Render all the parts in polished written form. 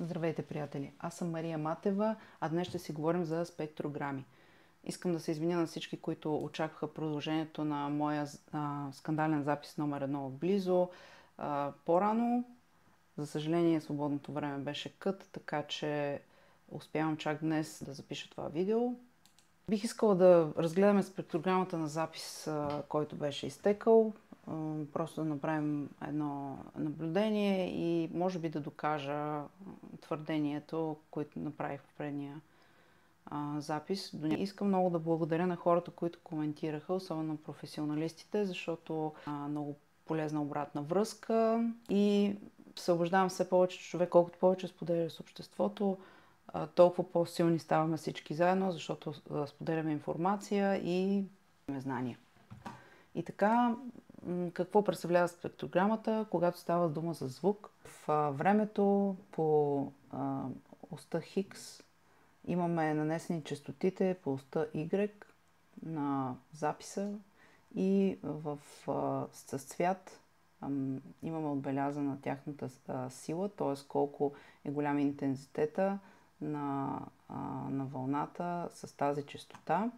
Здравейте, приятели! Аз съм Мария Матева, а днес ще си говорим за спектрограми. Искам да се извиня на всички, които очакваха продължението на моя скандален запис номер 1 отблизо по-рано. За съжаление, свободното време беше кът, така че успявам чак днес да запиша това видео. Бих искала да разгледаме спектрограмата на запис, който беше изтекал. Просто да направим едно наблюдение и може би да докажа твърдението, което направих в предния запис. Искам много да благодаря на хората, които коментираха, особено професионалистите, защото много полезна обратна връзка и се убеждавам все повече, че човек, колкото повече споделя с обществото, толкова по-силни ставаме всички заедно, защото споделяме информация и знания. И така, какво представлява спектрограмата, когато става дума за звук? В времето по оста Хикс имаме нанесени честотите по оста Y на записа и с цвят имаме отбелязана тяхната сила, т.е. колко е голям интензитета на вълната с тази честота.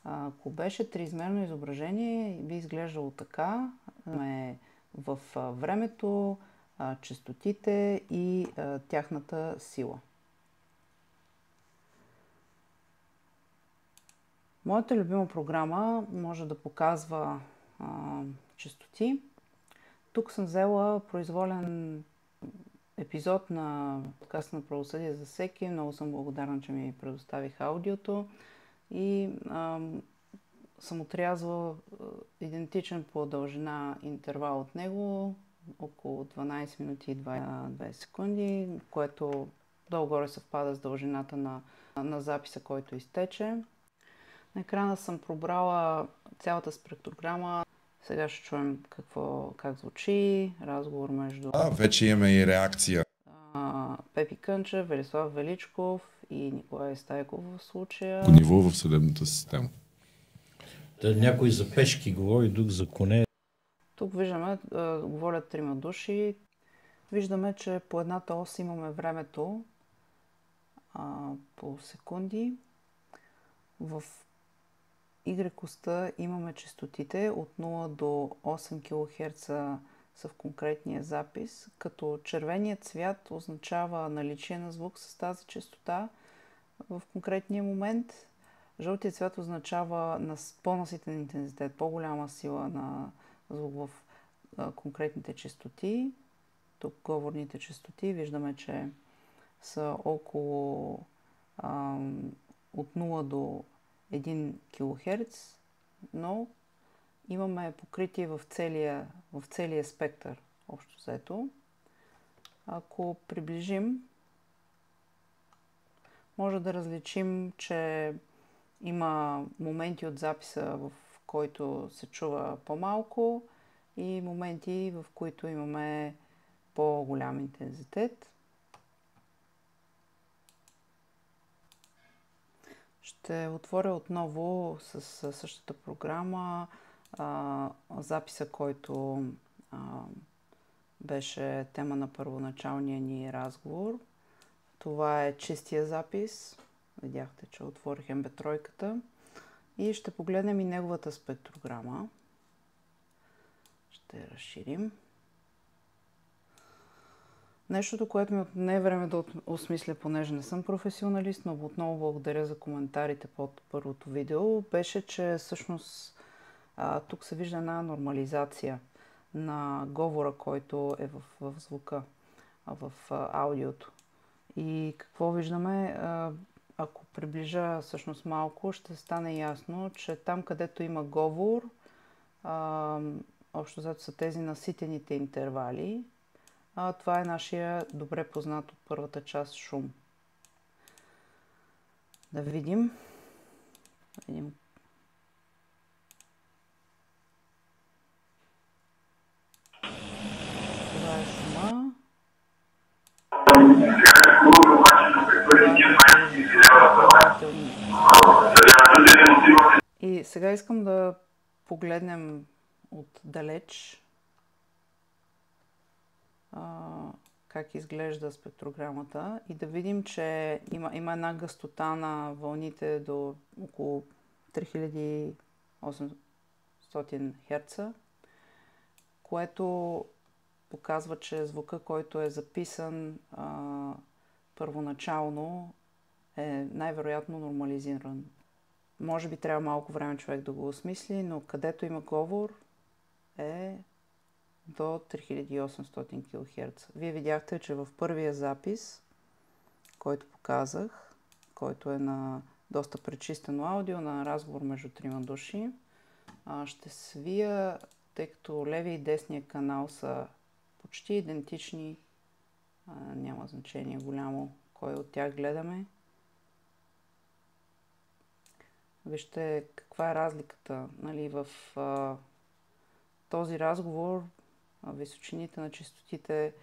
Ако беше триизмерно изображение, би изглеждало така. В времето, честотите и тяхната сила. Моята любима програма може да показва честоти. Тук съм взела произволен епизод на подкаста на Правосъдие за всеки. Много съм благодарна, че ми предоставих аудиото. И съм отрязала идентичен по дължина интервал от него, около 12 минути и 20 секунди, което долу-горе съвпада с дължината на записа, който изтече. На екрана съм пробрала цялата спектрограма. Сега ще чуем как звучи разговор между вече имаме и реакция. Пепи Кънчев, Велислав Величков и Николай Стайков в случая. По ниво в съдебната система. Някой за пешки говори, друг за коне. Тук виждаме, говорят трима души. Виждаме, че по едната ос имаме времето по секунди. В Y-оста имаме честотите от 0 до 8 кГц са в конкретния запис, като червеният цвят означава наличие на звук с тази честота в конкретния момент. Жълтият цвят означава по-наситен интензитет, по-голяма сила на звук в конкретните честоти. Тук говорните честоти виждаме, че са около от 0 до 1 кГц, но имаме покритие в целия спектър, общо взето. Ако приближим, може да различим, че има моменти от записа, в който се чува по-малко и моменти, в които имаме по-голям интензитет. Ще отворя отново с същата програма записа, който беше тема на първоначалния ни разговор. Това е чистия запис. Видяхте, че отворих MB3 и ще погледнем и неговата спектрограма. Ще я разширим. Нещото, което ми отне време да осмисля, понеже не съм професионалист, но отново благодаря за коментарите под първото видео, беше, че всъщност тук се вижда една нормализация на говора, който е в звука, в аудиото. И какво виждаме? Ако приближа всъщност малко, ще стане ясно, че там, където има говор, общо взето са тези наситените интервали. Това е нашия добре познат от първата част шум. Да видим. Това е шума. И сега искам да погледнем отдалеч как изглежда спектрограмата и да видим, че има една гъстота на вълните до около 3800 Hz, което показва, че звука, който е записан първоначално, е най-вероятно нормализиран. Може би трябва малко време човек да го осмисли, но където има говор е до 3800 кГц. Вие видяхте, че в първия запис, който показах, който е на доста пречистено аудио, на разговор между трима души, ще свия, тъй като левия и десния канал са почти идентични, няма значение голямо кой от тях гледаме. Вижте каква е разликата. Нали, в този разговор височините на честотите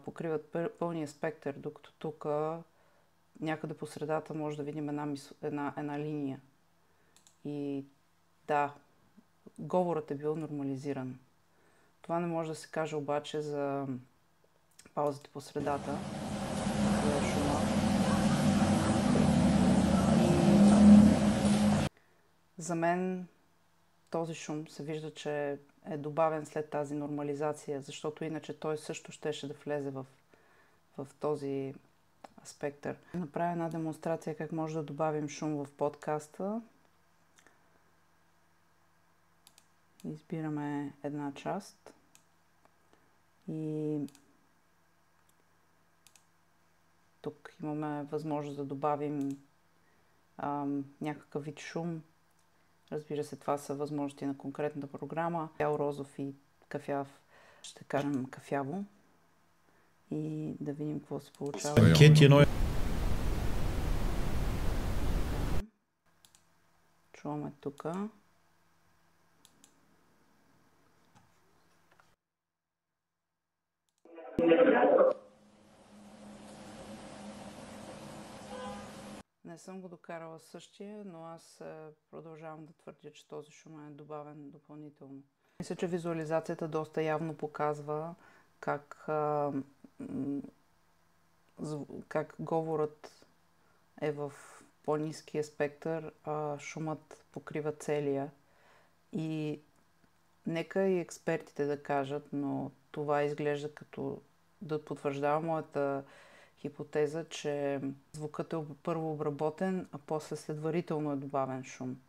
покриват пълния спектър, докато тук някъде по средата може да видим една линия. И да, говорът е бил нормализиран. Това не може да се каже обаче за паузите по средата, за шума. За мен този шум се вижда, че е добавен след тази нормализация, защото иначе той също щеше да влезе в този спектър. Направя една демонстрация как може да добавим шум в подкаста. Избираме една част и тук имаме възможност да добавим някакъв вид шум. Разбира се, това са възможности на конкретната програма. Бял, розов и кафяв. Ще кажем кафяво. И да видим какво се получава. Чуваме тук. Не съм го докарала същия, но аз продължавам да твърдя, че този шум е добавен допълнително. Мисля, че визуализацията доста явно показва как говорът е в по-ниския спектър, а шумът покрива целия. И нека и експертите да кажат, но това изглежда като да потвърждава моята хипотеза, че звукът е първо обработен, а после следварително е добавен шум.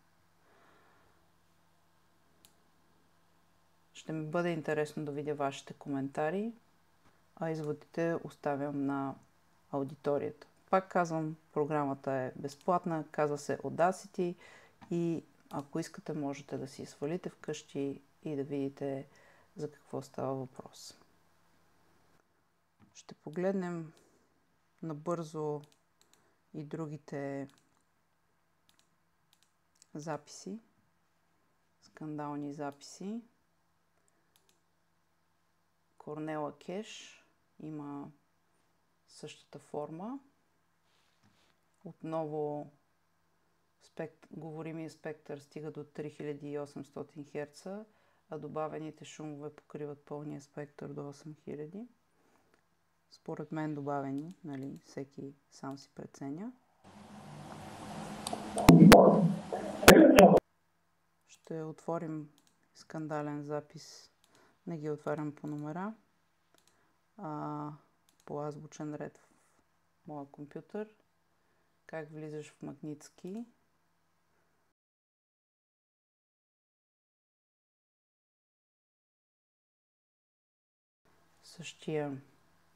Ще ми бъде интересно да видя вашите коментари, а изводите оставям на аудиторията. Пак казвам, програмата е безплатна, казва се Audacity и ако искате можете да си свалите вкъщи и да видите за какво става въпрос. Ще погледнем набързо и другите записи, скандални записи. Корнела Кеш има същата форма. Отново говоримия спектър стига до 3800 Hz, а добавените шумове покриват пълния спектър до 8000. Според мен добавени, нали, всеки сам си преценя. Ще отворим скандален запис. Не ги отварям по номера, а по азбучен ред в моя компютър. Как влизаш в Магнитски.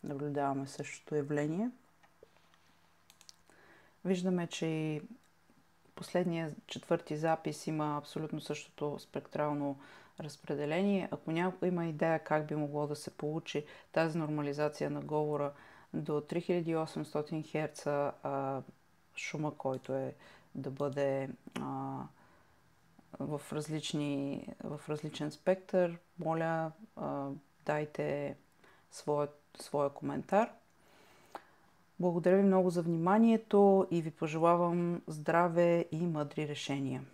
Наблюдаваме същото явление. Виждаме, че и последния четвърти запис има абсолютно същото спектрално разпределение. Ако някой има идея как би могло да се получи тази нормализация на говора до 3800 Hz, шума, който е да бъде в различен спектър, моля, дайте своя коментар. Благодаря ви много за вниманието и ви пожелавам здраве и мъдри решения.